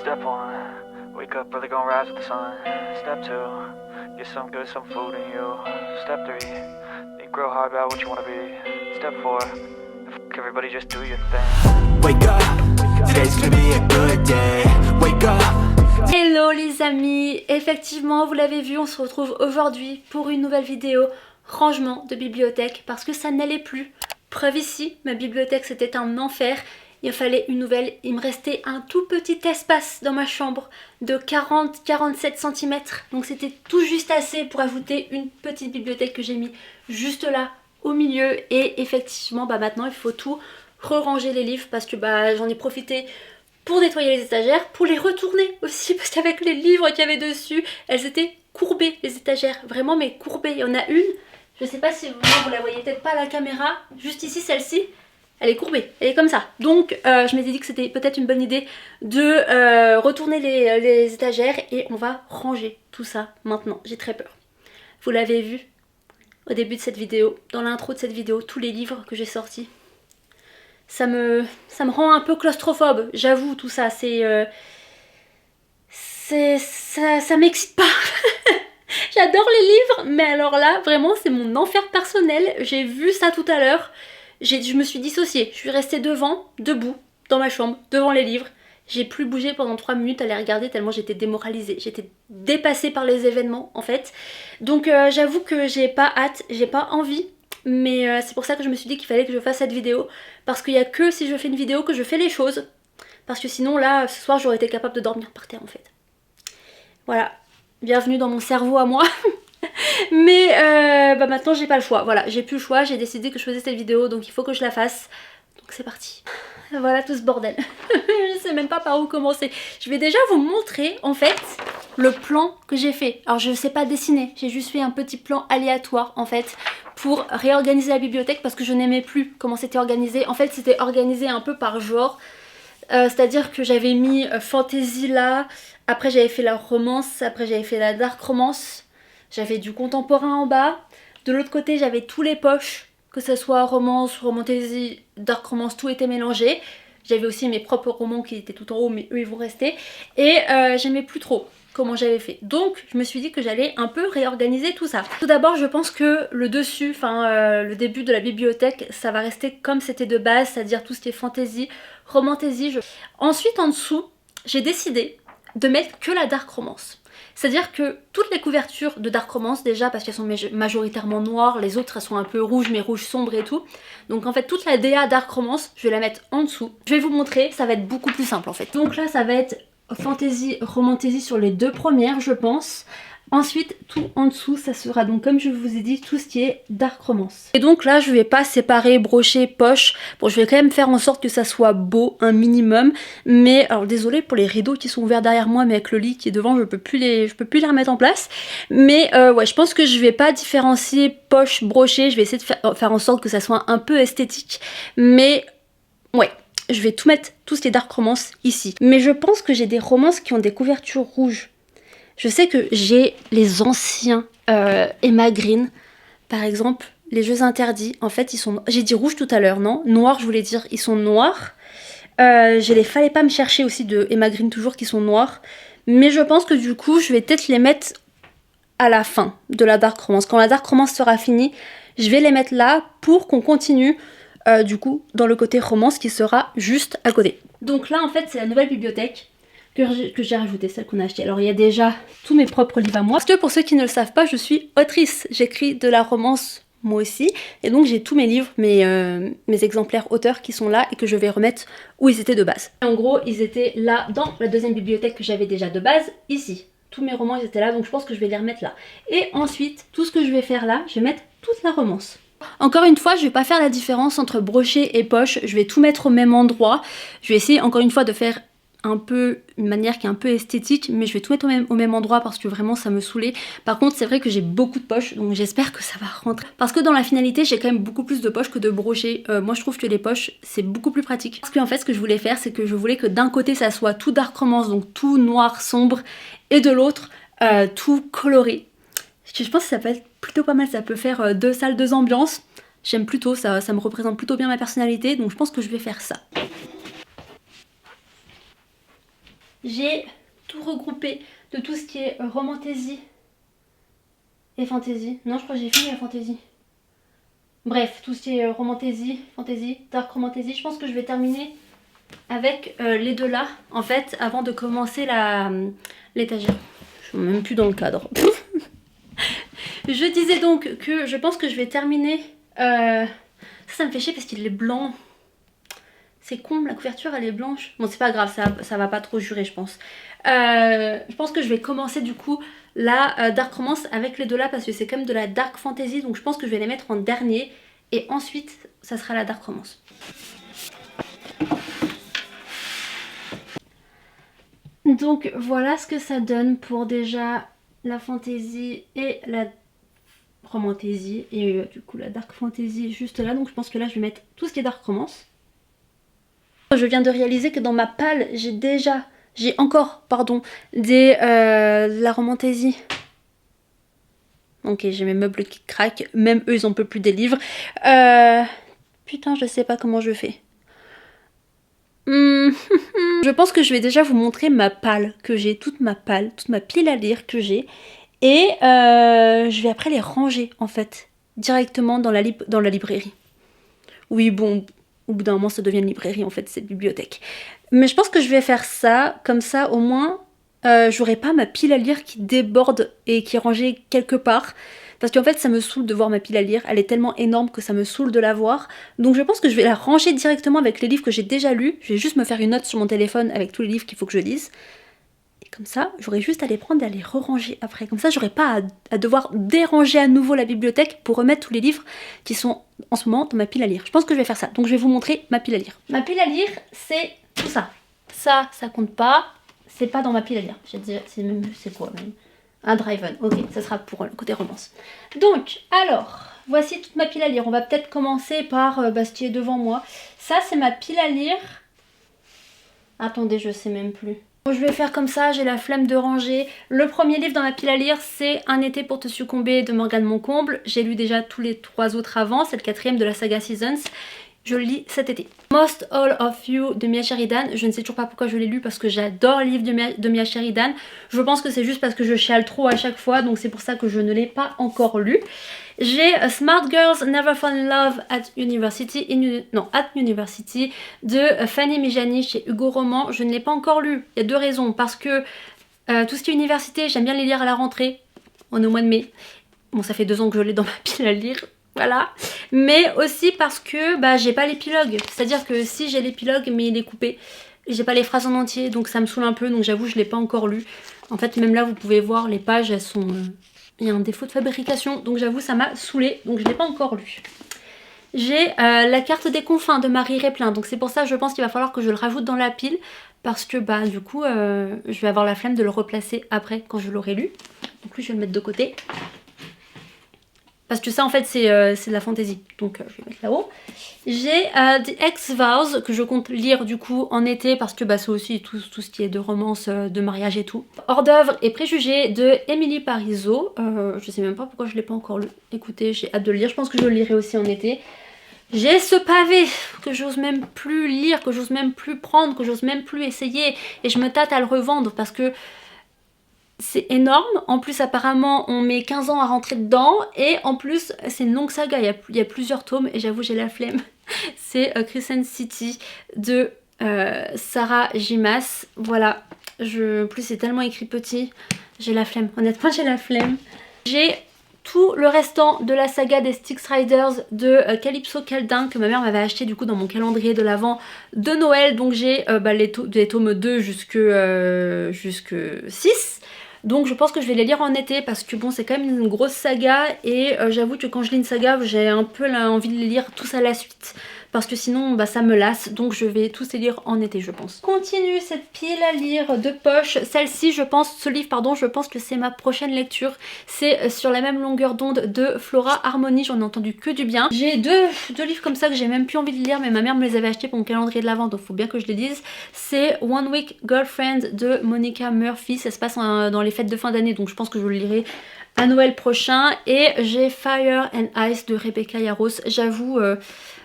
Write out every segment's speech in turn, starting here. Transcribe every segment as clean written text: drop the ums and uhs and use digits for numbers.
Step 1, wake up early, gonna rise with the sun. Step 2, get some good, some food in you. Step 3, think real hard about what you wanna be. Step 4, everybody just do your thing. Wake up, today's gonna be a good day. Wake up. Hello les amis, effectivement vous l'avez vu, on se retrouve aujourd'hui pour une nouvelle vidéo rangement de bibliothèque parce que ça n'allait plus. Preuve ici, ma bibliothèque c'était un enfer, il fallait une nouvelle, il me restait un tout petit espace dans ma chambre de 40-47 cm, donc c'était tout juste assez pour ajouter une petite bibliothèque que j'ai mis juste là au milieu. Et effectivement maintenant il faut tout re-ranger les livres parce que j'en ai profité pour nettoyer les étagères, pour les retourner aussi parce qu'avec les livres qu'il y avait dessus, elles étaient courbées les étagères, vraiment mais courbées. Il y en a une, je sais pas si vous la voyez peut-être pas à la caméra, juste ici celle-ci, elle est courbée, elle est comme ça. Donc je m'étais dit que c'était peut-être une bonne idée de retourner les étagères et on va ranger tout ça maintenant. J'ai très peur. Vous l'avez vu au début de cette vidéo, dans l'intro de cette vidéo, tous les livres que j'ai sortis. Ça me rend un peu claustrophobe, j'avoue, tout ça, ça m'excite pas. J'adore les livres, mais alors là, vraiment, c'est mon enfer personnel. J'ai vu ça tout à l'heure, je me suis dissociée, je suis restée debout, dans ma chambre, devant les livres. J'ai plus bougé pendant 3 minutes à les regarder tellement j'étais démoralisée, j'étais dépassée par les événements en fait. Donc j'avoue que j'ai pas hâte, j'ai pas envie. Mais c'est pour ça que je me suis dit qu'il fallait que je fasse cette vidéo. Parce qu'il n'y a que si je fais une vidéo que je fais les choses. Parce que sinon là, ce soir j'aurais été capable de dormir par terre en fait. Voilà, bienvenue dans mon cerveau à moi. Mais maintenant j'ai pas le choix, voilà, j'ai plus le choix, j'ai décidé que je faisais cette vidéo. Donc il faut que je la fasse, donc c'est parti. Voilà tout ce bordel. Je sais même pas par où commencer. Je vais déjà vous montrer en fait le plan que j'ai fait. Alors je sais pas dessiner, j'ai juste fait un petit plan aléatoire en fait pour réorganiser la bibliothèque parce que je n'aimais plus comment c'était organisé. En fait c'était organisé un peu par genre, c'est-à-dire que j'avais mis fantasy là, après j'avais fait la romance, après j'avais fait la dark romance, j'avais du contemporain en bas, de l'autre côté j'avais tous les poches, que ce soit romance, romantasy, dark romance, tout était mélangé. J'avais aussi mes propres romans qui étaient tout en haut mais eux ils vont rester. Et j'aimais plus trop comment j'avais fait. Donc je me suis dit que j'allais un peu réorganiser tout ça. Tout d'abord je pense que le dessus, le début de la bibliothèque, ça va rester comme c'était de base, c'est-à-dire tout ce qui est fantasy, romantasy. Ensuite en dessous, j'ai décidé de mettre que la dark romance. C'est-à-dire que toutes les couvertures de dark romance déjà, parce qu'elles sont majoritairement noires, les autres elles sont un peu rouges mais rouges sombres et tout. Donc en fait toute la DA dark romance, je vais la mettre en dessous. Je vais vous montrer, ça va être beaucoup plus simple en fait. Donc là ça va être fantasy, romantasy sur les 2 premières je pense. Ensuite tout en dessous ça sera donc comme je vous ai dit tout ce qui est dark romance. Et donc là je vais pas séparer brocher, poche. Bon je vais quand même faire en sorte que ça soit beau un minimum. Mais alors désolée pour les rideaux qui sont ouverts derrière moi, mais avec le lit qui est devant je peux plus les remettre en place. Mais ouais je pense que je vais pas différencier poche, brocher. Je vais essayer de faire en sorte que ça soit un peu esthétique. Mais ouais, je vais tout mettre, tous les dark romances ici. Mais je pense que j'ai des romances qui ont des couvertures rouges. Je sais que j'ai les anciens Emma Green, par exemple, les Jeux Interdits. En fait, ils sont... J'ai dit rouge tout à l'heure, non? Noir, je voulais dire, ils sont noirs. J'ai les Fallait pas me chercher aussi de Emma Green, toujours, qui sont noirs. Mais je pense que du coup, je vais peut-être les mettre à la fin de la Dark Romance. Quand la Dark Romance sera finie, je vais les mettre là pour qu'on continue, du coup, dans le côté romance qui sera juste à côté. Donc là, en fait, c'est la nouvelle bibliothèque que j'ai rajouté, celle qu'on a achetée. Alors il y a déjà tous mes propres livres à moi. Parce que pour ceux qui ne le savent pas, je suis autrice. J'écris de la romance moi aussi. Et donc j'ai tous mes livres, mes exemplaires auteurs qui sont là et que je vais remettre où ils étaient de base. En gros, ils étaient là dans la deuxième bibliothèque que j'avais déjà de base, ici. Tous mes romans ils étaient là, donc je pense que je vais les remettre là. Et ensuite, tout ce que je vais faire là, je vais mettre toute la romance. Encore une fois, je vais pas faire la différence entre brochet et poche. Je vais tout mettre au même endroit. Je vais essayer encore une fois de faire un peu une manière qui est un peu esthétique, mais je vais tout mettre au même endroit parce que vraiment ça me saoulait. Par contre c'est vrai que j'ai beaucoup de poches, donc j'espère que ça va rentrer parce que dans la finalité j'ai quand même beaucoup plus de poches que de brochets. Moi je trouve que les poches c'est beaucoup plus pratique parce qu'en fait ce que je voulais faire c'est que je voulais que d'un côté ça soit tout dark romance, donc tout noir sombre, et de l'autre tout coloré. Je pense que ça peut être plutôt pas mal, ça peut faire 2 salles, 2 ambiances. J'aime plutôt, ça me représente plutôt bien ma personnalité, donc je pense que je vais faire ça. J'ai tout regroupé de tout ce qui est romantasy et fantasy. Non, je crois que j'ai fini la fantasy. Bref, tout ce qui est romantasy, fantasy, dark romantasy. Je pense que je vais terminer avec les deux là, en fait, avant de commencer l'étagère. Je suis même plus dans le cadre. Je disais donc que je pense que je vais terminer... Ça me fait chier parce qu'il est blanc. C'est con, la couverture elle est blanche. Bon, c'est pas grave, ça va pas trop jurer, je pense. Je pense que je vais commencer du coup la dark romance avec les deux là parce que c'est quand même de la dark fantasy. Donc je pense que je vais les mettre en dernier. Et ensuite, ça sera la dark romance. Donc voilà ce que ça donne pour déjà la fantasy et la romantasy. Et du coup la dark fantasy juste là. Donc je pense que là je vais mettre tout ce qui est dark romance. Je viens de réaliser que dans ma palle, j'ai encore la romantasy. Ok, j'ai mes meubles qui craquent, même eux ils en peuvent plus des livres. Putain, je sais pas comment je fais. Je pense que je vais déjà vous montrer ma palle que j'ai, toute ma pile à lire que j'ai. Et je vais après les ranger en fait, directement dans la librairie. Oui, bon... Au bout d'un moment, ça devient une librairie, en fait, c'est une bibliothèque. Mais je pense que je vais faire ça, comme ça, au moins, j'aurai pas ma pile à lire qui déborde et qui est rangée quelque part. Parce qu'en fait, ça me saoule de voir ma pile à lire. Elle est tellement énorme que ça me saoule de la voir. Donc je pense que je vais la ranger directement avec les livres que j'ai déjà lus. Je vais juste me faire une note sur mon téléphone avec tous les livres qu'il faut que je lise. Et comme ça, j'aurai juste à les prendre et à les re-ranger après. Comme ça, j'aurai pas à devoir déranger à nouveau la bibliothèque pour remettre tous les livres qui sont en ce moment dans ma pile à lire. Je pense que je vais faire ça. Donc je vais vous montrer ma pile à lire. Ma pile à lire, c'est tout ça. Ça compte pas. C'est pas dans ma pile à lire. Je vais dire, c'est quoi même? Un Drive-On. Ok, ça sera pour le côté romance. Donc, alors, voici toute ma pile à lire. On va peut-être commencer par ce qui est devant moi. Ça, c'est ma pile à lire. Attendez, je sais même plus. Je vais faire comme ça, j'ai la flemme de ranger. Le premier livre dans ma pile à lire, c'est Un été pour te succomber de Morgane Moncomble. J'ai lu déjà tous les 3 autres avant, c'est le 4e de la saga Seasons. Je le lis cet été. Most All of You de Mia Sheridan. Je ne sais toujours pas pourquoi je l'ai lu parce que j'adore le livre de Mia Sheridan. Je pense que c'est juste parce que je chiale trop à chaque fois, donc c'est pour ça que je ne l'ai pas encore lu. J'ai Smart Girls Never Fall in Love at University de Fanny Mijani chez Hugo Roman. Je ne l'ai pas encore lu. Il y a 2 raisons. Parce que tout ce qui est université, j'aime bien les lire à la rentrée. On est au mois de mai. Bon, ça fait 2 ans que je l'ai dans ma pile à lire. Voilà. Mais aussi parce que j'ai pas l'épilogue. C'est-à-dire que si j'ai l'épilogue, mais il est coupé. J'ai pas les phrases en entier, donc ça me saoule un peu. Donc j'avoue, je l'ai pas encore lu. En fait, même là, vous pouvez voir, les pages, elles sont... Il y a un défaut de fabrication, donc j'avoue ça m'a saoulée, donc je ne l'ai pas encore lu. J'ai La carte des confins de Marie Réplin, donc c'est pour ça je pense qu'il va falloir que je le rajoute dans la pile, parce que du coup je vais avoir la flemme de le replacer après quand je l'aurai lu. Donc lui je vais le mettre de côté. Parce que ça en fait c'est de la fantaisie, donc je vais le mettre là-haut. J'ai The Ex-Vows que je compte lire du coup en été parce que c'est aussi tout ce qui est de romance, de mariage et tout. Hors d'œuvre et préjugés de Émilie Parizeau. Je sais même pas pourquoi je l'ai pas encore lu. Écoutez, j'ai hâte de le lire, je pense que je le lirai aussi en été. J'ai ce pavé que j'ose même plus lire, que j'ose même plus prendre, que j'ose même plus essayer. Et je me tâte à le revendre parce que c'est énorme. En plus apparemment on met 15 ans à rentrer dedans. Et en plus c'est une longue saga, il y a plusieurs tomes et j'avoue j'ai la flemme. C'est Crescent City de Sarah Gimas. Voilà, plus c'est tellement écrit petit, j'ai la flemme, honnêtement j'ai la flemme. J'ai tout le restant de la saga des Styx Riders de Calypso Caldin que ma mère m'avait acheté du coup dans mon calendrier de l'Avent de Noël. Donc j'ai les tomes 2 jusque 6. Donc je pense que je vais les lire en été parce que bon c'est quand même une grosse saga et j'avoue que quand je lis une saga j'ai un peu envie de les lire tous à la suite parce que sinon ça me lasse, donc je vais tous les lire en été je pense. Continue cette pile à lire de poche, celle-ci je pense que c'est ma prochaine lecture, c'est sur la même longueur d'onde de Flora Harmony, j'en ai entendu que du bien. J'ai deux livres comme ça que j'ai même plus envie de lire mais ma mère me les avait achetés pour mon calendrier de l'Avent donc faut bien que je les lise. C'est One Week Girlfriend de Monica Murphy, ça se passe dans les fêtes de fin d'année donc je pense que je le lirai à Noël prochain. Et j'ai Fire and Ice de Rebecca Yarros. J'avoue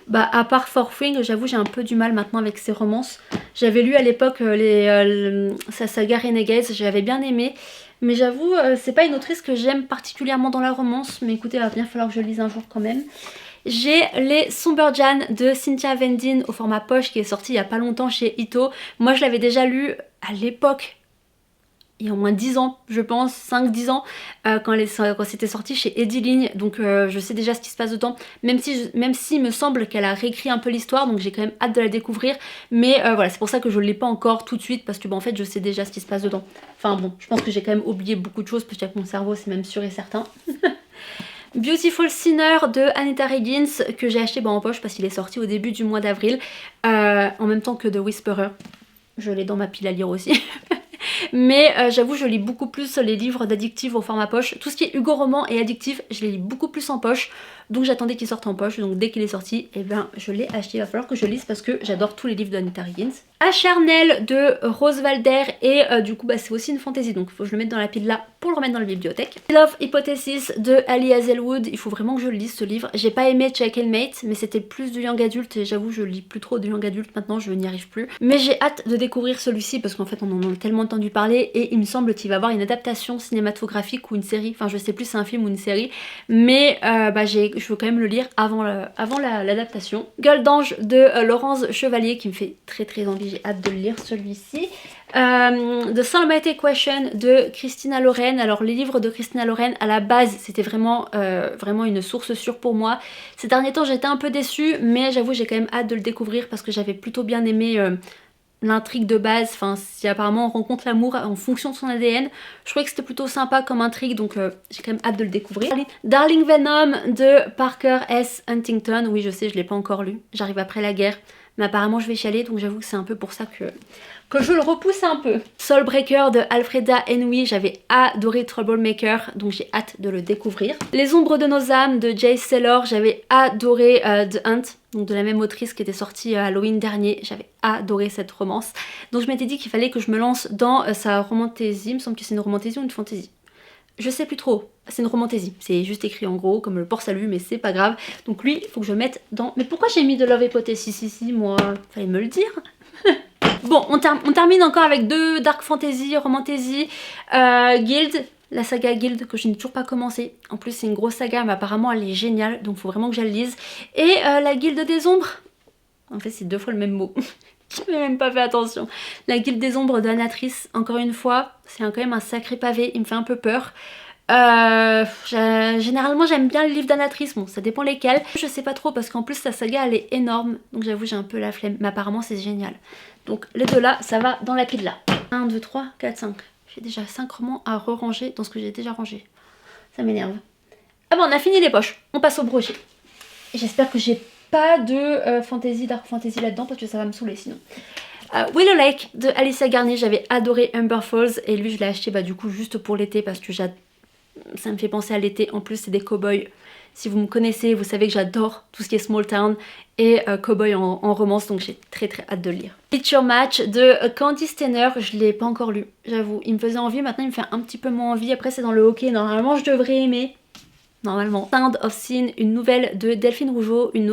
Bah à part For Thing, j'avoue j'ai un peu du mal maintenant avec ses romances. J'avais lu à l'époque sa saga Renegades, j'avais bien aimé. Mais j'avoue, c'est pas une autrice que j'aime particulièrement dans la romance. Mais écoutez, il va bien falloir que je lise un jour quand même. J'ai les Somberjan de Cynthia Vendin au format poche qui est sorti il y a pas longtemps chez Ito. Moi je l'avais déjà lu à l'époque, il y a au moins 10 ans, je pense, 5-10 ans, quand c'était sorti chez Ediline, donc je sais déjà ce qui se passe dedans, même si il me semble qu'elle a réécrit un peu l'histoire, donc j'ai quand même hâte de la découvrir, mais voilà, c'est pour ça que je ne l'ai pas encore tout de suite, parce que en fait je sais déjà ce qui se passe dedans. Enfin bon, je pense que j'ai quand même oublié beaucoup de choses, parce qu'avec mon cerveau c'est même sûr et certain. Beautiful Sinner de Anita Higgins, que j'ai acheté en poche parce qu'il est sorti au début du mois d'avril, en même temps que The Whisperer. Je l'ai dans ma pile à lire aussi. Mais j'avoue je lis beaucoup plus les livres d'Addictive au format poche. Tout ce qui est Hugo Roman et Addictive, je les lis beaucoup plus en poche. Donc j'attendais qu'il sorte en poche. Donc dès qu'il est sorti, eh ben, je l'ai acheté. Il va falloir que je lise parce que j'adore tous les livres d'Anita Higgins. Acharnel de Rose Valder. Et du coup c'est aussi une fantasy. Donc il faut que je le mette dans la pile là pour le remettre dans la bibliothèque. Love Hypothesis de Ali Hazelwood. Il faut vraiment que je lise ce livre. J'ai pas aimé Checkmate, mais c'était plus du young adulte. Et j'avoue je lis plus trop du young adulte maintenant. Je n'y arrive plus. Mais j'ai hâte de découvrir celui-ci parce qu'en fait on en a tellement entendu parler. Et il me semble qu'il va y avoir une adaptation cinématographique ou une série. Enfin je sais plus si c'est un film ou une série. Mais je veux quand même le lire avant l'adaptation. Gueule d'ange de Laurence Chevalier qui me fait très envie, j'ai hâte de le lire celui-ci. The Soulmate Question de Christina Loren. Alors les livres de Christina Loren à la base c'était vraiment une source sûre pour moi. Ces derniers temps j'étais un peu déçue mais j'avoue j'ai quand même hâte de le découvrir parce que j'avais plutôt bien aimé l'intrigue de base, enfin si apparemment on rencontre l'amour en fonction de son ADN, je trouvais que c'était plutôt sympa comme intrigue donc j'ai quand même hâte de le découvrir. Darling Venom de Parker S. Huntington, oui je sais je l'ai pas encore lu, j'arrive après la guerre, mais apparemment je vais chialer donc j'avoue que c'est un peu pour ça que je le repousse un peu. Soulbreaker de Alfreda Henry, j'avais adoré Troublemaker, donc j'ai hâte de le découvrir. Les ombres de nos âmes de Jay Saylor, j'avais adoré The Hunt, donc de la même autrice qui était sortie Halloween dernier, j'avais adoré cette romance. Donc je m'étais dit qu'il fallait que je me lance dans sa romantésie, il me semble que c'est une romantésie ou une fantaisie. Je sais plus trop, c'est une romantésie, c'est juste écrit en gros comme le port salut mais c'est pas grave. Donc lui, il faut que je mette dans... Mais pourquoi j'ai mis de Love Hypothesis ici moi? Fallait me le dire. Bon, on termine encore avec deux Dark Fantasy, Romantasy, Guild, la saga Guild que je n'ai toujours pas commencé. En plus c'est une grosse saga mais apparemment elle est géniale donc faut vraiment que je la lise. Et la Guilde des Ombres, en fait c'est deux fois le même mot. Je n'ai même pas fait attention. La Guilde des Ombres d'Anatrice, encore une fois, c'est quand même un sacré pavé, il me fait un peu peur. Généralement j'aime bien les livres d'Anatrice, bon ça dépend lesquels. Je sais pas trop parce qu'en plus sa saga elle est énorme, donc j'avoue j'ai un peu la flemme, mais apparemment c'est génial. Donc les deux là, ça va dans la pile là. 1, 2, 3, 4, 5. J'ai déjà 5 romans à re-ranger dans ce que j'ai déjà rangé. Ça m'énerve. Ah bon, on a fini les poches, on passe au brochet. J'espère que j'ai pas de fantasy, dark fantasy là-dedans parce que ça va me saouler sinon. Willow Lake de Alicia Garnier, j'avais adoré Humber Falls et lui je l'ai acheté du coup juste pour l'été parce que ça me fait penser à l'été. En plus c'est des cow-boys. Si vous me connaissez, vous savez que j'adore tout ce qui est small town et cowboy en romance, donc j'ai très hâte de le lire. Picture Match de Candy Stenner, je l'ai pas encore lu, j'avoue. Il me faisait envie, maintenant il me fait un petit peu moins envie. Après c'est dans le hockey, normalement je devrais aimer. Normalement. Sound of Sin, une nouvelle de Delphine Rougeau, une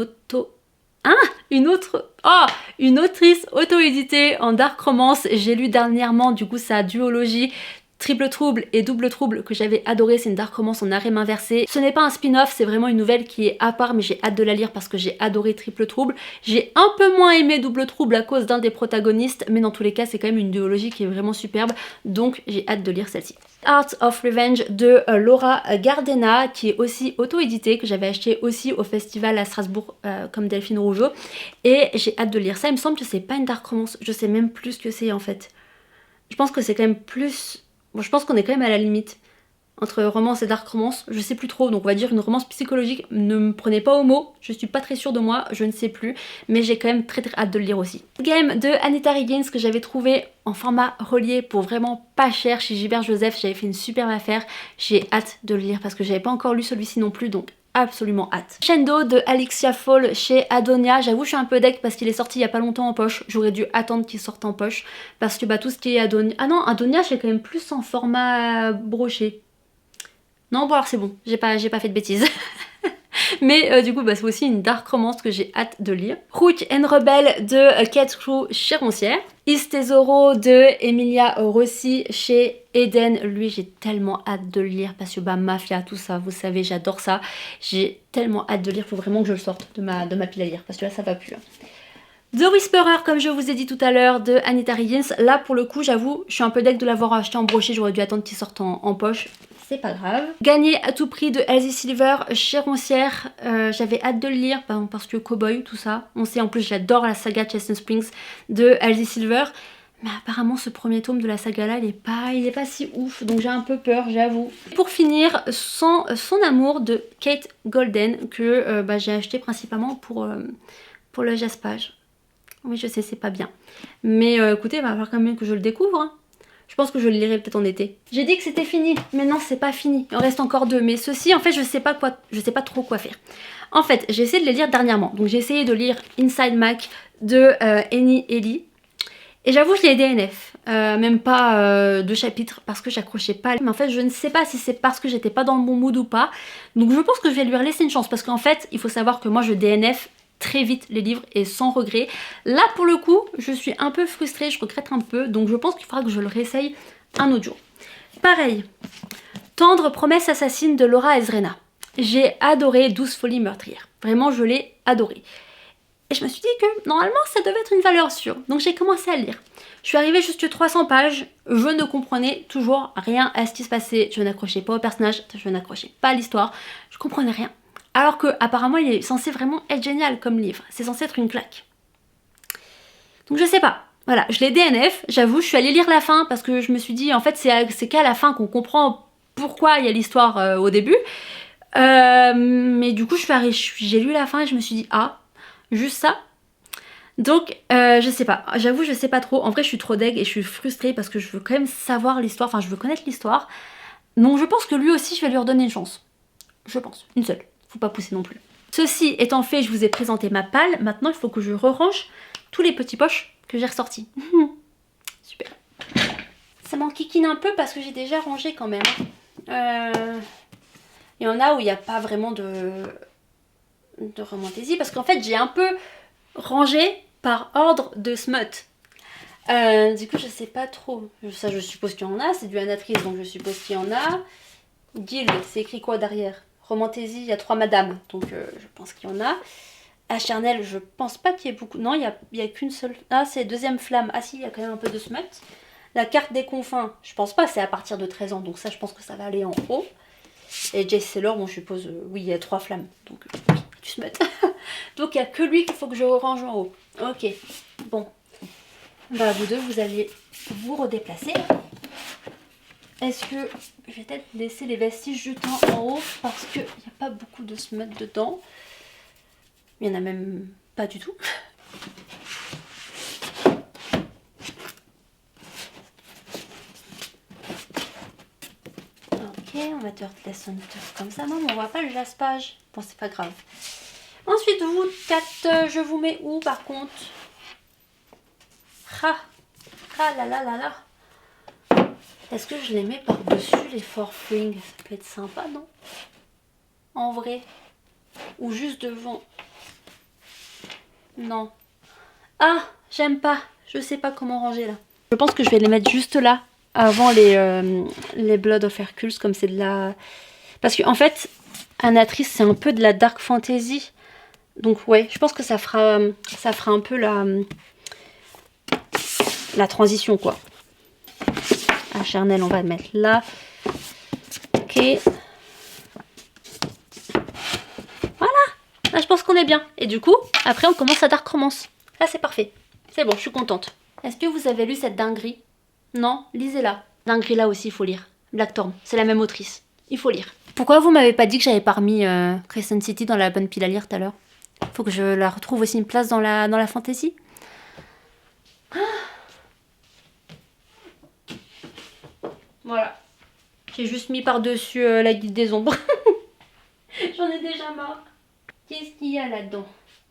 autrice auto-éditée en dark romance. J'ai lu dernièrement du coup sa duologie Triple Trouble et Double Trouble que j'avais adoré, c'est une dark romance en harem inversé. Ce n'est pas un spin-off, c'est vraiment une nouvelle qui est à part mais j'ai hâte de la lire parce que j'ai adoré Triple Trouble. J'ai un peu moins aimé Double Trouble à cause d'un des protagonistes mais dans tous les cas c'est quand même une duologie qui est vraiment superbe donc j'ai hâte de lire celle-ci. Art of Revenge de Laura Gardena qui est aussi auto-édité, que j'avais acheté aussi au festival à Strasbourg comme Delphine Rougeau et j'ai hâte de lire ça. Il me semble que c'est pas une dark romance, je sais même plus ce que c'est en fait. Je pense que c'est quand même plus... Bon, je pense qu'on est quand même à la limite entre romance et dark romance, je sais plus trop, donc on va dire une romance psychologique. Ne me prenez pas au mot, je suis pas très sûre de moi, je ne sais plus, mais j'ai quand même très hâte de le lire aussi. Game de Anita Higgins que j'avais trouvé en format relié pour vraiment pas cher chez Gilbert Joseph, j'avais fait une superbe affaire, j'ai hâte de le lire parce que j'avais pas encore lu celui-ci non plus, donc absolument hâte. Shendo de Alexia Fall chez Adonia, j'avoue je suis un peu deck parce qu'il est sorti il y a pas longtemps en poche, j'aurais dû attendre qu'il sorte en poche parce que tout ce qui est Adonia... Ah non, Adonia c'est quand même plus en format broché. Non bon alors c'est bon, j'ai pas fait de bêtises. Mais du coup, bah, c'est aussi une dark romance que j'ai hâte de lire. Rouge and Rebelle de Kate Crew chez Roncière. Il Tesoro de Emilia Rossi chez Eden. Lui, j'ai tellement hâte de le lire parce que bah, Mafia, tout ça, vous savez, j'adore ça. J'ai tellement hâte de lire, faut vraiment que je le sorte de ma pile à lire parce que là, ça va plus. Hein. The Whisperer, comme je vous ai dit tout à l'heure, de Anita Higgins. Là, pour le coup, j'avoue, je suis un peu deg de l'avoir acheté en brochet. J'aurais dû attendre qu'il sorte en poche. C'est pas grave. Gagner à tout prix de Elsie Silver chez Roncière. J'avais hâte de le lire parce que Cowboy, tout ça. On sait en plus, j'adore la saga Chestnut Springs de Elsie Silver. Mais apparemment, ce premier tome de la saga là, il est pas si ouf. Donc j'ai un peu peur, j'avoue. Pour finir, son amour de Kate Golden que j'ai acheté principalement pour le jaspage. Oui, je sais, c'est pas bien. Mais écoutez, il va falloir quand même que je le découvre. Hein. Je pense que je le lirai peut-être en été. J'ai dit que c'était fini, mais non, c'est pas fini. Il en reste encore 2. Mais ceci, en fait, je sais pas trop quoi faire. En fait, j'ai essayé de les lire dernièrement. Donc j'ai essayé de lire Inside Mac de Annie Ellie. Et j'avoue, je l'ai DNF. Même pas 2 chapitres parce que j'accrochais pas. Mais en fait, je ne sais pas si c'est parce que j'étais pas dans le bon mood ou pas. Donc je pense que je vais lui laisser une chance. Parce qu'en fait, il faut savoir que moi, je DNF très vite les livres et sans regret. Là pour le coup je suis un peu frustrée, je regrette un peu, donc je pense qu'il faudra que je le réessaye un autre jour. Pareil, Tendre promesse assassine de Laura Ezrena. J'ai adoré 12 folies meurtrières, vraiment je l'ai adoré. Et je me suis dit que normalement ça devait être une valeur sûre, donc j'ai commencé à le lire. Je suis arrivée jusqu'à 300 pages, je ne comprenais toujours rien à ce qui se passait, je n'accrochais pas au personnage, je n'accrochais pas à l'histoire, je comprenais rien. Alors que apparemment il est censé vraiment être génial comme livre. C'est censé être une claque. Donc je sais pas. Voilà, je l'ai DNF. J'avoue, je suis allée lire la fin parce que je me suis dit en fait c'est qu'à la fin qu'on comprend pourquoi il y a l'histoire au début. Mais du coup j'ai lu la fin et je me suis dit ah, juste ça. Donc je sais pas. J'avoue je sais pas trop. En vrai je suis trop deg et je suis frustrée parce que je veux quand même savoir l'histoire. Enfin je veux connaître l'histoire. Donc je pense que lui aussi je vais lui redonner une chance. Je pense. Une seule. Faut pas pousser non plus. Ceci étant fait, je vous ai présenté ma palle. Maintenant, il faut que je re-range tous les petits poches que j'ai ressortis. Super. Ça m'enquiquine un peu parce que j'ai déjà rangé quand même. Il y en a où il n'y a pas vraiment de romantaisie parce qu'en fait, j'ai un peu rangé par ordre de smut. Du coup, je sais pas trop. Ça, je suppose qu'il y en a. C'est du Anatrice, donc je suppose qu'il y en a. Guild, c'est écrit quoi derrière? Romantaisie, il y a 3 madames, donc je pense qu'il y en a. Acharnel, je pense pas qu'il y ait beaucoup. Non, il y a qu'une seule. Ah, c'est deuxième flamme. Ah si, il y a quand même un peu de smut. La carte des confins, je pense pas, c'est à partir de 13 ans, donc ça, je pense que ça va aller en haut. Et Jace Sailor, bon, je suppose, oui, il y a 3 flammes, donc oui, du smut. Donc il y a que lui qu'il faut que je range en haut. Ok, bon. Bah, vous deux, vous allez vous redéplacer. Est-ce que je vais peut-être laisser les vestiges jetants en haut parce qu'il n'y a pas beaucoup de smut dedans. Il n'y en a même pas du tout. Ok, on va te laisser comme ça. Non, mais on voit pas le jaspage. Bon, c'est pas grave. Ensuite, vous 4, je vous mets où par contre? Ah là là là là. Est-ce que je les mets par-dessus les forfrings? Ça peut être sympa, non? En vrai. Ou juste devant. Non. Ah, j'aime pas. Je sais pas comment ranger là. Je pense que je vais les mettre juste là, avant les Blood of Hercules, comme c'est de la... Parce qu'en fait, Anatrice, c'est un peu de la dark fantasy. Donc ouais, je pense que ça fera un peu la transition, quoi. Acharnel, on va le mettre là. Ok. Voilà. Là, je pense qu'on est bien. Et du coup, après, on commence à Dark Romance. Là, c'est parfait. C'est bon, je suis contente. Est-ce que vous avez lu cette dinguerie? Non? Lisez-la. Dinguerie, là aussi, il faut lire. Blackthorn, c'est la même autrice. Il faut lire. Pourquoi vous m'avez pas dit que j'avais pas remis Crescent City dans la bonne pile à lire tout à l'heure? Faut que je la retrouve aussi une place dans la fantasy. Voilà. J'ai juste mis par-dessus la guide des ombres. J'en ai déjà marre. Qu'est-ce qu'il y a là-dedans?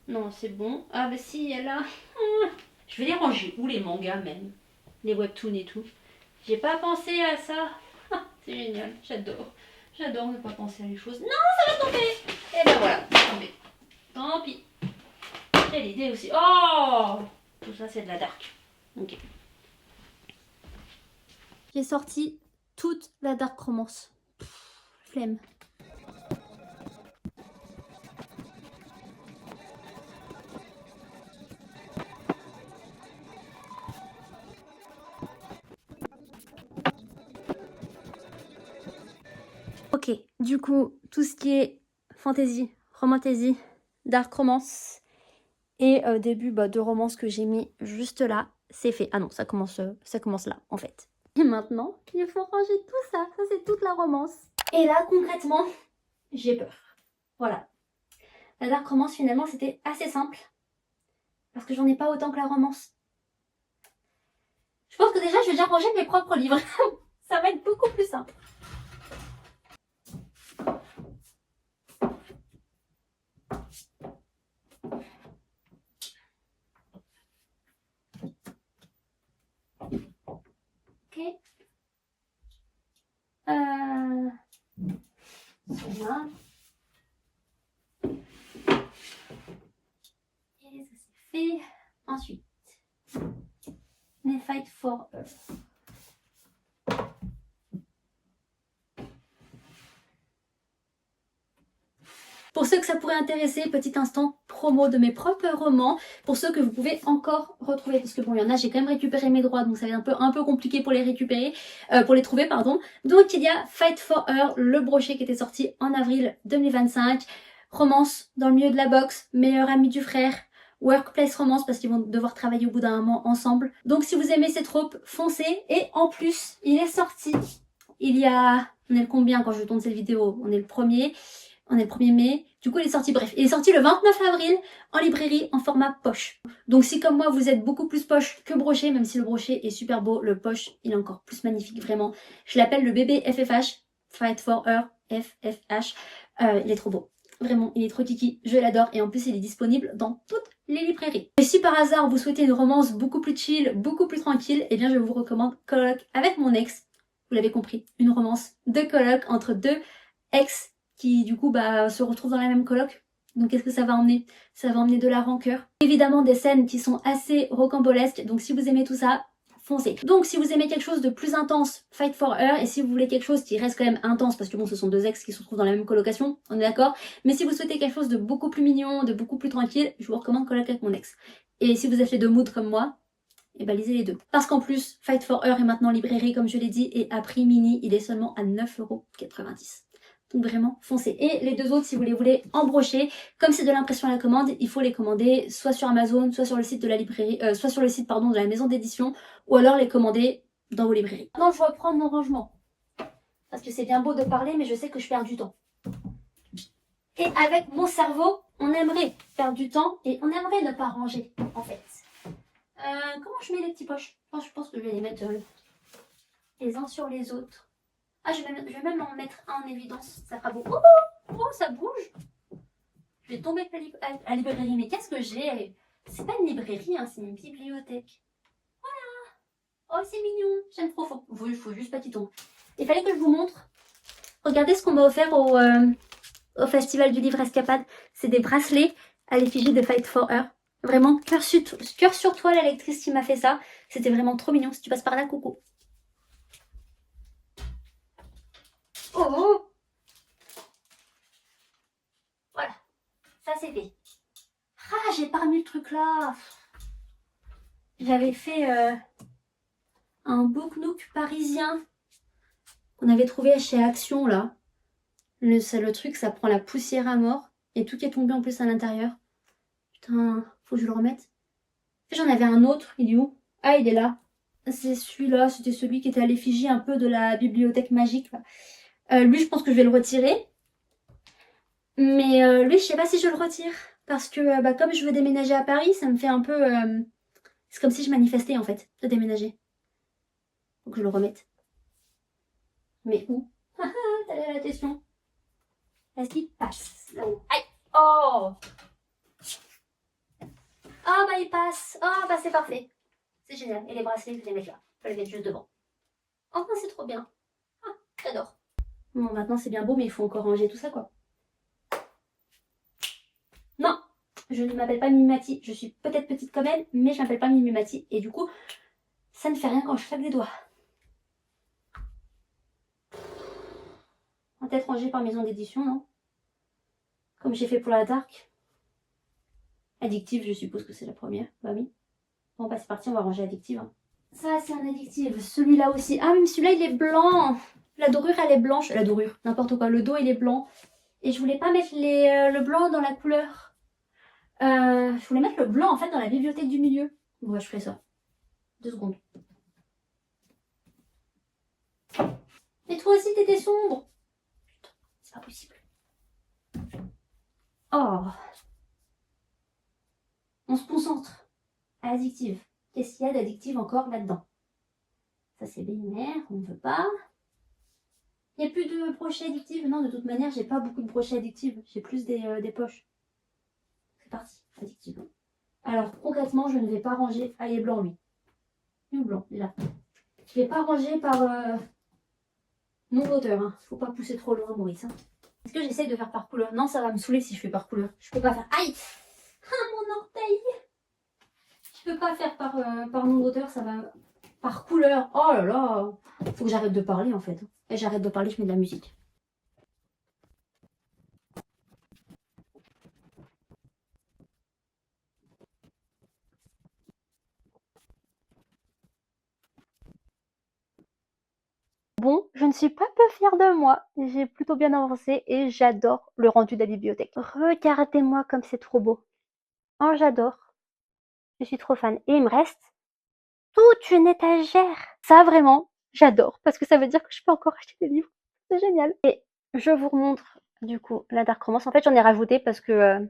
Non, c'est bon. Ah bah si, il y a là. Je vais les ranger où les mangas même? Les webtoons et tout. J'ai pas pensé à ça. C'est génial, j'adore. J'adore ne pas penser à les choses. Non, ça va tomber. Et ben voilà, c'est tombé. Tant pis. Quelle idée aussi. Oh, tout ça c'est de la dark. Ok. J'ai sorti toute la dark romance. Flemme. Ok, du coup, tout ce qui est fantasy, romantasy, dark romance et début de romance que j'ai mis juste là, c'est fait. Ah non, ça commence là, en fait. Et maintenant, il faut ranger tout ça. Ça, c'est toute la romance. Et là, concrètement, j'ai peur. Voilà. La dark romance, finalement, c'était assez simple. Parce que j'en ai pas autant que la romance. Je pense que déjà, je vais déjà ranger mes propres livres. Ça va être beaucoup plus simple. Ok. Voilà. Et ça c'est fait. Ensuite, les Fight for Her. Pour ceux que ça pourrait intéresser, petit instant promo de mes propres romans, pour ceux que vous pouvez encore retrouver, parce que bon, il y en a, j'ai quand même récupéré mes droits, donc ça va être un peu compliqué pour les récupérer, pour les trouver, pardon. Donc il y a Fight for Her, le brochet qui était sorti en avril 2025, romance dans le milieu de la boxe, meilleur ami du frère, workplace romance parce qu'ils vont devoir travailler au bout d'un moment ensemble. Donc si vous aimez ces tropes, foncez. Et en plus, il est sorti, il y a, on est le combien quand je tourne cette vidéo? On est le 1er mai. Du coup, il est sorti, bref, il est sorti le 29 avril en librairie en format poche. Donc si comme moi, vous êtes beaucoup plus poche que brochet, même si le brochet est super beau, le poche, il est encore plus magnifique, vraiment. Je l'appelle le bébé FFH, Fight for Her, FFH. Il est trop beau. Vraiment, il est trop kiki, je l'adore et en plus il est disponible dans toutes les librairies. Et si par hasard vous souhaitez une romance beaucoup plus chill, beaucoup plus tranquille, eh bien je vous recommande Coloc avec mon ex. Vous l'avez compris, une romance de coloc entre deux ex qui du coup se retrouvent dans la même coloc. Donc qu'est-ce que ça va emmener? Ça va emmener de la rancœur. Évidemment des scènes qui sont assez rocambolesques, donc si vous aimez tout ça, foncez. Donc si vous aimez quelque chose de plus intense, Fight for Her, et si vous voulez quelque chose qui reste quand même intense, parce que bon ce sont deux ex qui se retrouvent dans la même colocation, on est d'accord, mais si vous souhaitez quelque chose de beaucoup plus mignon, de beaucoup plus tranquille, je vous recommande Coloc avec mon ex. Et si vous êtes les deux moods comme moi, et bah lisez les deux. Parce qu'en plus, Fight for Her est maintenant en librairie comme je l'ai dit, et à prix mini, il est seulement à 9,90 €. Donc vraiment, foncez. Et les deux autres, si vous les voulez en brochet, comme c'est de l'impression à la commande, il faut les commander soit sur Amazon, soit sur le site de la librairie, soit sur le site de la maison d'édition, ou alors les commander dans vos librairies. Maintenant, je vais reprendre mon rangement. Parce que c'est bien beau de parler, mais je sais que je perds du temps. Et avec mon cerveau, on aimerait perdre du temps et on aimerait ne pas ranger, en fait. Comment je mets les petits poches? Enfin, je pense que je vais les mettre les uns sur les autres. Ah, je vais même en mettre un en évidence. Ça fera beau. Oh, ça bouge. Je vais tomber avec la librairie. Mais qu'est-ce que j'ai? C'est pas une librairie, hein, c'est une bibliothèque. Voilà. Oh, c'est mignon. J'aime trop. Il faut juste pas qu'il tombe. Il fallait que je vous montre. Regardez ce qu'on m'a offert au Festival du Livre Escapade. C'est des bracelets à l'effigie de Fight for Her. Vraiment, cœur sur toi, la lectrice qui m'a fait ça. C'était vraiment trop mignon. Si tu passes par là, coucou. Oh! Voilà, ça c'est fait. Ah, j'ai pas remis le truc là. J'avais fait un book nook parisien qu'on avait trouvé chez Action là. Le truc, ça prend la poussière à mort et tout qui est tombé en plus à l'intérieur. Putain, faut que je le remette. J'en avais un autre, il est où? Ah, il est là. C'est celui-là, c'était celui qui était à l'effigie un peu de la bibliothèque magique là. Lui, je pense que je vais le retirer. Mais lui, je sais pas si je le retire. Parce que comme je veux déménager à Paris, ça me fait un peu... c'est comme si je manifestais en fait, de déménager. Faut que je le remette. Mais où? Telle est la question. Est-ce qu'il passe là-haut? Aïe! Oh! Ah bah il passe. Ah bah c'est parfait. C'est génial. Et les bracelets, je vais les mettre là. Je vais les mettre juste devant. Oh c'est trop bien. Ah, j'adore. Bon, maintenant c'est bien beau, mais il faut encore ranger tout ça, quoi. Non, je ne m'appelle pas Mimimati. Je suis peut-être petite comme elle, mais je m'appelle pas Mimimati. Et du coup, ça ne fait rien quand je claque des doigts. On va peut-être rangé par maison d'édition, non? Comme j'ai fait pour la Dark. Addictive, je suppose que c'est la première. Bah oui. Bon, bah c'est parti, on va ranger Addictive. Hein. Ça, c'est un Addictive. Celui-là aussi. Ah, même celui-là, il est blanc. La dorure, elle est blanche. La dorure, n'importe quoi. Le dos, il est blanc. Et je voulais pas mettre le blanc dans la couleur. Je voulais mettre le blanc, en fait, dans la bibliothèque du milieu. Bon, bah, je ferai ça. 2 secondes. Mais toi aussi, t'étais sombre. Putain, c'est pas possible. Oh. On se concentre. Addictive. Qu'est-ce qu'il y a d'addictive encore là-dedans? Ça, c'est binaire, on ne veut pas. Il n'y a plus de brochets addictives? Non, de toute manière, j'ai pas beaucoup de brochets addictives. J'ai plus des poches. C'est parti, addictive. Alors, concrètement, je ne vais pas ranger... Ah, il est blanc, lui. Il est blanc, il est là. Je ne vais pas ranger par nom d'auteur. Hein. Faut pas pousser trop loin, Maurice. Hein. Est-ce que j'essaye de faire par couleur? Non, ça va me saouler si je fais par couleur. Je peux pas faire... Aïe! Ah, mon orteil! Je peux pas faire par nom d'auteur, ça va... Par couleur. Oh là là! Faut que j'arrête de parler, en fait. Et j'arrête de parler, je mets de la musique. Bon, je ne suis pas peu fière de moi. J'ai plutôt bien avancé et j'adore le rendu de la bibliothèque. Regardez-moi comme c'est trop beau. Oh, j'adore. Je suis trop fan. Et il me reste toute une étagère. Ça, vraiment, j'adore. Parce que ça veut dire que je peux encore acheter des livres. C'est génial. Et je vous remontre, du coup, la Dark Romance. En fait, j'en ai rajouté parce que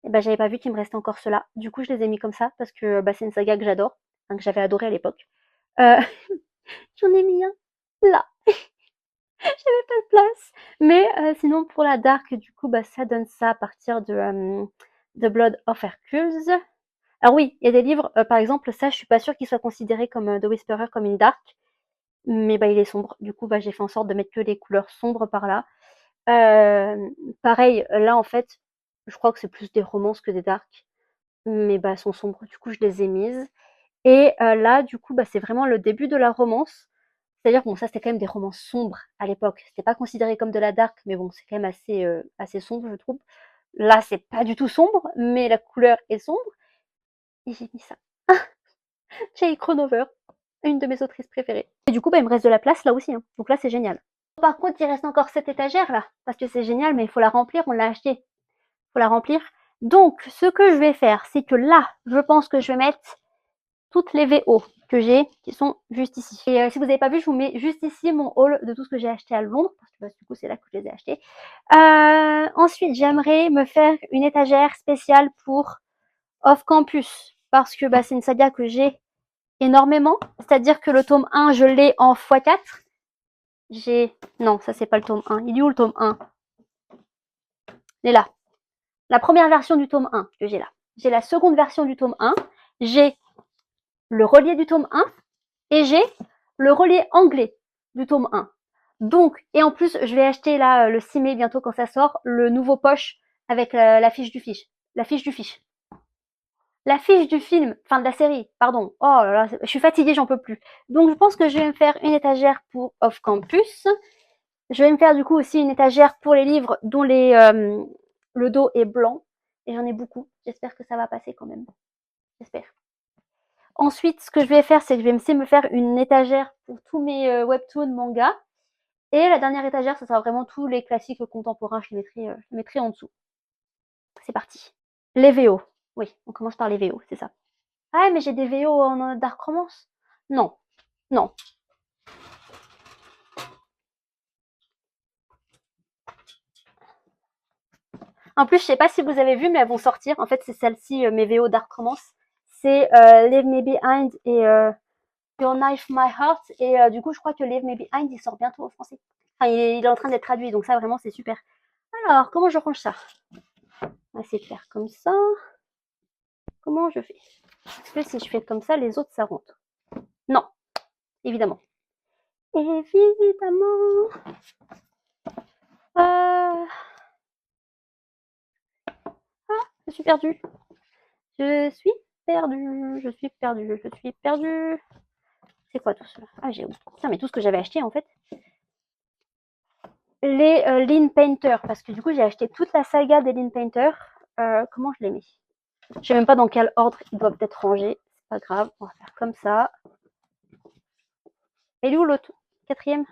j'avais pas vu qu'il me restait encore ceux-là. Du coup, je les ai mis comme ça parce que c'est une saga que j'adore. Enfin, que j'avais adoré à l'époque. Euh, J'en ai mis un là. J'avais pas de place. Mais sinon, pour la Dark, du coup, ça donne ça à partir de Blood of Hercules. Alors oui, il y a des livres, par exemple, ça, je suis pas sûre qu'il soit considéré comme The Whisperer, comme une Dark. Mais il est sombre. Du coup, j'ai fait en sorte de mettre que les couleurs sombres par là. Pareil, là, en fait, je crois que c'est plus des romances que des Dark. Mais elles sont sombres. Du coup, je les ai mises. Et là, du coup, c'est vraiment le début de la romance. C'est-à-dire, bon, ça, c'était quand même des romans sombres à l'époque. C'était pas considéré comme de la dark, mais bon, c'est quand même assez sombre, je trouve. Là, c'est pas du tout sombre, mais la couleur est sombre. Et j'ai mis ça. Jay Cronover, une de mes autrices préférées. Et du coup, il me reste de la place là aussi. Hein. Donc là, c'est génial. Par contre, il reste encore cette étagère là, parce que c'est génial, mais il faut la remplir, on l'a acheté. Il faut la remplir. Donc, ce que je vais faire, c'est que là, je pense que je vais mettre toutes les VO que j'ai qui sont juste ici. Et si vous n'avez pas vu, je vous mets juste ici mon haul de tout ce que j'ai acheté à Londres, parce que du coup c'est là que je les ai achetés. Ensuite, j'aimerais me faire une étagère spéciale pour Off Campus, parce que c'est une saga que j'ai énormément, c'est-à-dire que le tome 1, je l'ai en x4. Non, ça c'est pas le tome 1. Il est où le tome 1? Il est là. La première version du tome 1 que j'ai là. J'ai la seconde version du tome 1. J'ai le relié du tome 1 et j'ai le relié anglais du tome 1. Donc, et en plus, je vais acheter là le 6 mai bientôt quand ça sort, le nouveau poche avec la fiche du fiche. La fiche du fiche. La fiche du film, enfin de la série, pardon. Oh là là, je suis fatiguée, j'en peux plus. Donc je pense que je vais me faire une étagère pour Off Campus. Je vais me faire du coup aussi une étagère pour les livres dont le dos est blanc. Et j'en ai beaucoup. J'espère que ça va passer quand même. J'espère. Ensuite, ce que je vais faire, c'est que je vais essayer de me faire une étagère pour tous mes webtoons, mangas. Et la dernière étagère, ça sera vraiment tous les classiques contemporains. Je les mettrai en dessous. C'est parti. Les VO. Oui, on commence par les VO, c'est ça. Ah, mais j'ai des VO en Dark Romance. Non. Non. En plus, je sais pas si vous avez vu, mais elles vont sortir. En fait, c'est celle-ci, mes VO Dark Romance. C'est Leave Me Behind et Your Knife My Heart. Et du coup, je crois que Leave Me Behind, il sort bientôt en français. Enfin, il est en train d'être traduit, donc ça, vraiment, c'est super. Alors, comment je range ça? On va essayer de faire comme ça. Comment je fais? Est-ce que si je fais comme ça, les autres, ça rentre? Non, évidemment. Évidemment. Je suis perdue. Je suis perdue. Je suis perdue. Je suis perdue. C'est quoi tout cela? Ah, j'ai oublié. Putain, mais tout ce que j'avais acheté en fait. Les Lean Painter, parce que du coup j'ai acheté toute la saga des Lean Painter. Comment je les mets? Je sais même pas dans quel ordre ils doivent être rangés. C'est pas grave, on va faire comme ça. Et où l'autre? Quatrième?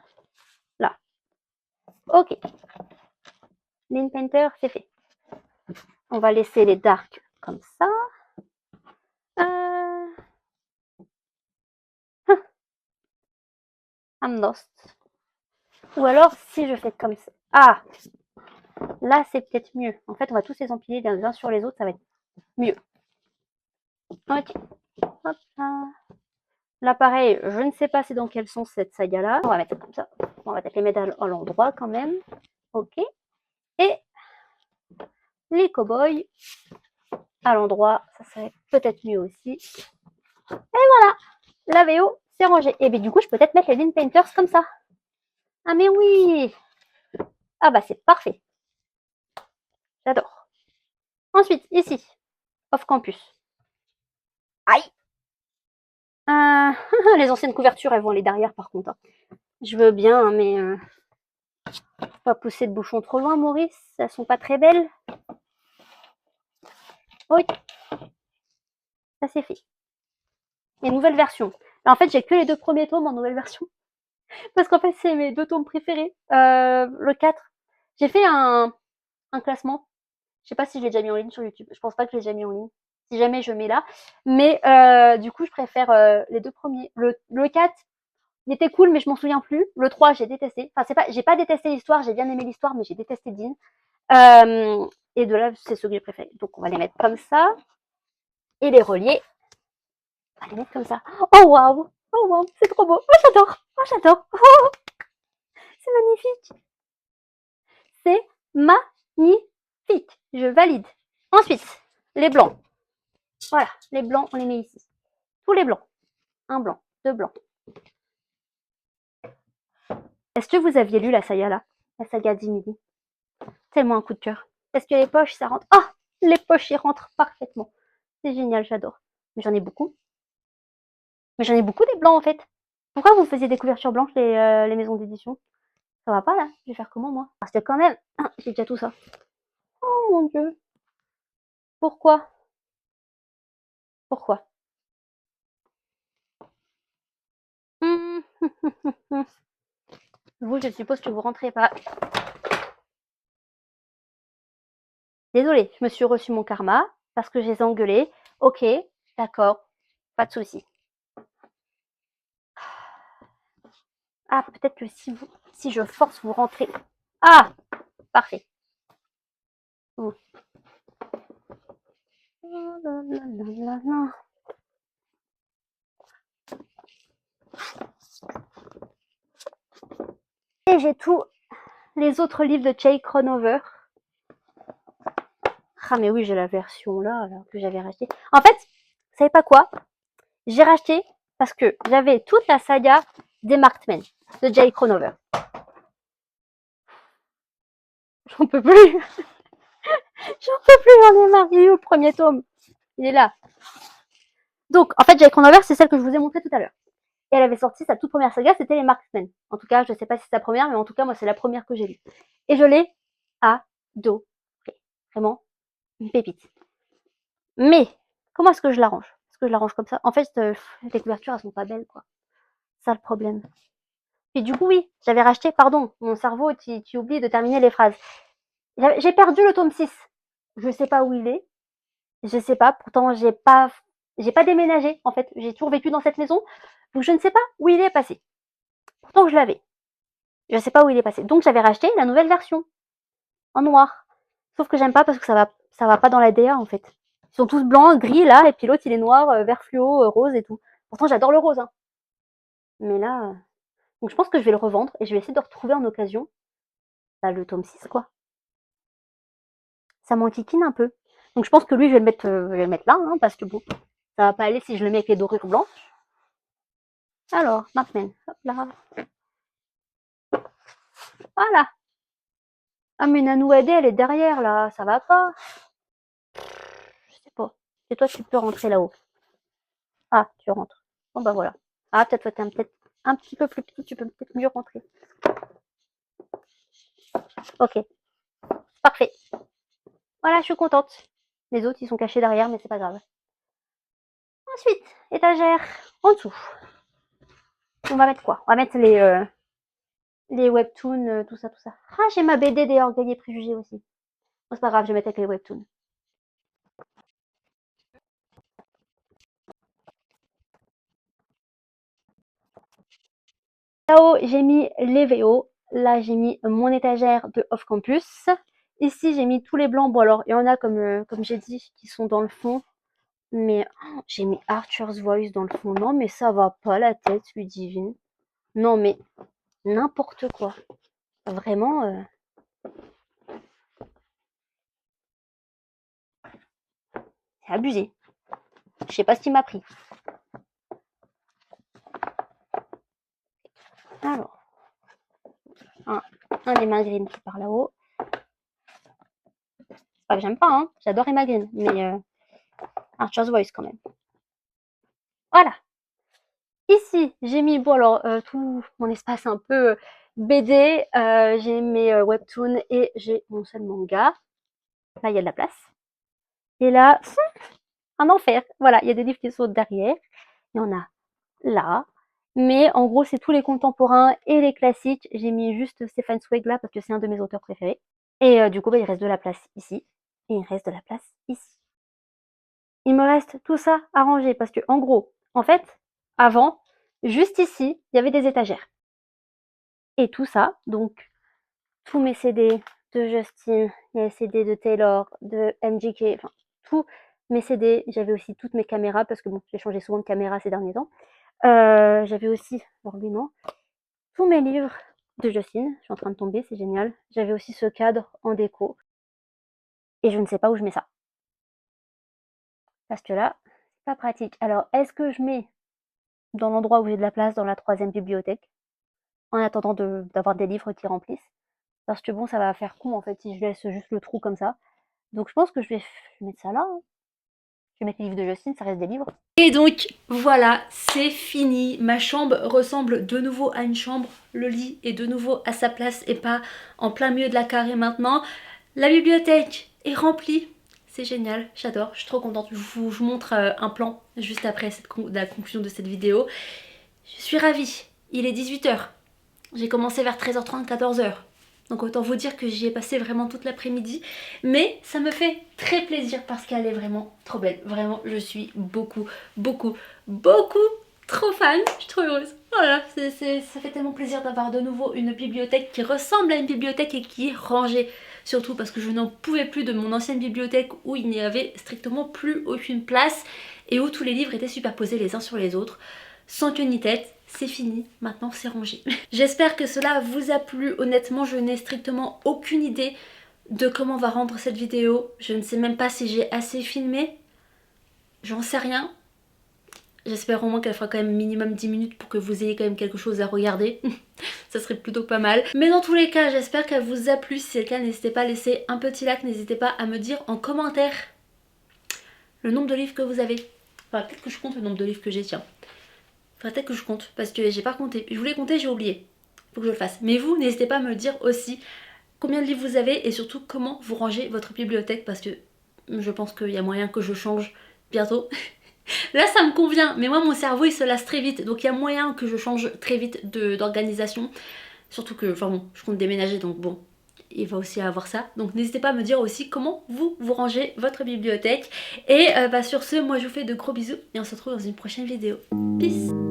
Là. Ok. Lean Painter, c'est fait. On va laisser les darks comme ça. I'm lost. Ou alors, si je fais comme ça. Ah! Là, c'est peut-être mieux. En fait, on va tous les empiler les uns sur les autres, ça va être mieux. Ok. Hop là. Là, pareil, je ne sais pas c'est dans quel sens cette saga-là. On va mettre comme ça. On va peut-être les mettre à l'endroit quand même. Ok. Et les cow-boys à l'endroit, ça serait peut-être mieux aussi. Et voilà, la VO, c'est rangé. Et bien du coup, je peux peut-être mettre les Lean Painters comme ça. Ah mais oui! Ah bah c'est parfait. J'adore. Ensuite, ici, off campus. Aïe! Les anciennes couvertures, elles vont aller derrière par contre. Je veux bien, hein, mais faut pas pousser de bouchon trop loin, Maurice. Elles sont pas très belles. Oui, ça c'est fait. Et nouvelle version. En fait, j'ai que les 2 premiers tomes en nouvelle version. Parce qu'en fait, c'est mes 2 tomes préférés. Le 4. J'ai fait un classement. Je sais pas si je l'ai déjà mis en ligne sur YouTube. Je pense pas que je l'ai déjà mis en ligne. Si jamais, je mets là. Mais du coup, je préfère les 2 premiers. Le 4, il était cool, mais je m'en souviens plus. Le 3, j'ai détesté. Enfin, j'ai pas détesté l'histoire. J'ai bien aimé l'histoire, mais j'ai détesté Dean. Et de là, c'est ceux que j'ai préférés. Donc, on va les mettre comme ça. Et les relier. On va les mettre comme ça. Oh, waouh! Oh, waouh! C'est trop beau! Oh, j'adore! Oh, j'adore! Oh, c'est magnifique! C'est magnifique! Je valide. Ensuite, les blancs. Voilà, les blancs, on les met ici. Tous les blancs. Un blanc, 2 blancs. Est-ce que vous aviez lu la saga là? La saga d'Emily? Tellement un coup de cœur. Est-ce que les poches, ça rentre? Ah! Les poches, ils rentrent parfaitement. C'est génial, j'adore. Mais j'en ai beaucoup. Mais j'en ai beaucoup des blancs en fait. Pourquoi vous faisiez des couvertures blanches les maisons d'édition? Ça va pas là? Je vais faire comment moi? Parce que quand même, j'ai déjà tout ça. Oh mon dieu. Pourquoi? Pourquoi? Vous, je suppose que vous rentrez pas. Désolée, je me suis reçu mon karma parce que je les ai engueulés. Ok, d'accord, pas de souci. Ah, peut-être que si je force, vous rentrez. Ah, parfait. Oh. Et j'ai tous les autres livres de Jay Cronover. Ah mais oui, j'ai la version là que j'avais rachetée. En fait, vous savez pas quoi? J'ai racheté parce que j'avais toute la saga des Markmen de Jay Cronover. J'en peux plus. J'en peux plus, j'en ai marre. Il est où le premier tome? Il est là. Donc, en fait, Jay Cronover, c'est celle que je vous ai montrée tout à l'heure. Et elle avait sorti sa toute première saga, c'était les Marksmen. En tout cas, je sais pas si c'est sa première, mais en tout cas, moi, c'est la première que j'ai lue. Et je l'ai adorée. Vraiment, une pépite. Mais, comment est-ce que je l'arrange? Est-ce que je l'arrange comme ça? En fait, les couvertures, elles sont pas belles, quoi. C'est ça le problème. Et du coup, oui, j'avais racheté, pardon, mon cerveau, tu oublies de terminer les phrases. J'ai perdu le tome 6. Je sais pas où il est. Je sais pas, pourtant j'ai pas déménagé en fait, j'ai toujours vécu dans cette maison, donc je ne sais pas où il est passé. Pourtant je l'avais. Je sais pas où il est passé. Donc j'avais racheté la nouvelle version en noir. Sauf que j'aime pas parce que ça va pas dans la DA en fait. Ils sont tous blancs, gris là, et puis l'autre il est noir, vert fluo, rose et tout. Pourtant j'adore le rose, hein. Mais là, donc je pense que je vais le revendre et je vais essayer de retrouver en occasion le tome 6 quoi. Ça m'enquiquine un peu. Donc je pense que lui je vais le mettre là, hein, parce que bon, ça va pas aller si je le mets avec les dorures blanches. Alors, Markmen, hop là. Voilà. Ah mais Nanou AD, elle est derrière là, ça va pas. Et toi, tu peux rentrer là-haut. Ah, tu rentres. Bon, bah voilà. Ah, peut-être toi, t'es peut-être un petit peu plus petit, tu peux peut-être mieux rentrer. Ok, parfait. Voilà, je suis contente. Les autres, ils sont cachés derrière, mais c'est pas grave. Ensuite, étagère en dessous. On va mettre quoi? On va mettre les webtoons, tout ça, tout ça. Ah, j'ai ma BD des Orgueils et Préjugés aussi. Bon, c'est pas grave, je vais mettre avec les webtoons. Là-haut, j'ai mis les VO. Là, j'ai mis mon étagère de Off Campus. Ici, j'ai mis tous les blancs. Bon, alors, il y en a, comme j'ai dit, qui sont dans le fond. Mais oh, j'ai mis Arthur's Voice dans le fond. Non, mais ça va pas la tête, Ludivine. Non, mais n'importe quoi. Vraiment, c'est abusé. Je sais pas ce qui m'a pris. Alors, un Emma Green qui part là-haut. C'est pas que j'aime pas, hein. J'adore Emma Green, mais Arthur's Voice quand même. Voilà. Ici, j'ai mis, bon alors, tout mon espace un peu BD, j'ai mes webtoons et j'ai mon seul manga. Là, il y a de la place. Et là, un enfer. Voilà, il y a des livres qui sont derrière. Il y en a là. Mais en gros, c'est tous les contemporains et les classiques. J'ai mis juste Stefan Zweig là parce que c'est un de mes auteurs préférés. Et du coup, bah, il reste de la place ici. Et il reste de la place ici. Il me reste tout ça à ranger parce que, en gros, en fait, avant, juste ici, il y avait des étagères. Et tout ça, donc tous mes CD de Justin, les CD de Taylor, de MGK, enfin tous mes CD. J'avais aussi toutes mes caméras parce que bon, j'ai changé souvent de caméra ces derniers temps. J'avais aussi, alors lui non, tous mes livres de Justin. Je suis en train de tomber, c'est génial. J'avais aussi ce cadre en déco. Et je ne sais pas où je mets ça. Parce que là, c'est pas pratique. Alors, est-ce que je mets dans l'endroit où j'ai de la place, dans la 3e bibliothèque, en attendant d'avoir des livres qui remplissent? Parce que bon, ça va faire con en fait si je laisse juste le trou comme ça. Donc je pense que je vais mettre ça là. Hein. Je vais mettre les livres de Justine, ça reste des livres. Et donc voilà, c'est fini. Ma chambre ressemble de nouveau à une chambre. Le lit est de nouveau à sa place et pas en plein milieu de la carré maintenant. La bibliothèque est remplie. C'est génial, j'adore, je suis trop contente. Je vous montre un plan juste après la conclusion de cette vidéo. Je suis ravie. Il est 18h. J'ai commencé vers 13h30, 14h. Donc autant vous dire que j'y ai passé vraiment toute l'après-midi. Mais ça me fait très plaisir parce qu'elle est vraiment trop belle. Vraiment, je suis beaucoup trop fan. Je suis trop heureuse. Voilà, ça fait tellement plaisir d'avoir de nouveau une bibliothèque qui ressemble à une bibliothèque et qui est rangée. Surtout parce que je n'en pouvais plus de mon ancienne bibliothèque où il n'y avait strictement plus aucune place et où tous les livres étaient superposés les uns sur les autres. Sans queue ni tête. C'est fini, maintenant c'est rangé. J'espère que cela vous a plu. Honnêtement, je n'ai strictement aucune idée de comment on va rendre cette vidéo. Je ne sais même pas si j'ai assez filmé. J'en sais rien. J'espère au moins qu'elle fera quand même minimum 10 minutes pour que vous ayez quand même quelque chose à regarder. Ça serait plutôt pas mal. Mais dans tous les cas, j'espère qu'elle vous a plu. Si c'est le cas, n'hésitez pas à laisser un petit like. N'hésitez pas à me dire en commentaire le nombre de livres que vous avez. Enfin, peut-être que je compte le nombre de livres que j'ai, tiens. Faudrait peut-être que je compte parce que j'ai pas compté. Je voulais compter, j'ai oublié. Faut que je le fasse. Mais vous, n'hésitez pas à me dire aussi combien de livres vous avez et surtout comment vous rangez votre bibliothèque parce que je pense qu'il y a moyen que je change bientôt. Là, ça me convient, mais moi, mon cerveau, il se lasse très vite. Donc, il y a moyen que je change très vite d'organisation. Surtout que, enfin bon, je compte déménager, donc bon, il va aussi avoir ça. Donc, n'hésitez pas à me dire aussi comment vous rangez votre bibliothèque. Et sur ce, moi, je vous fais de gros bisous et on se retrouve dans une prochaine vidéo. Peace!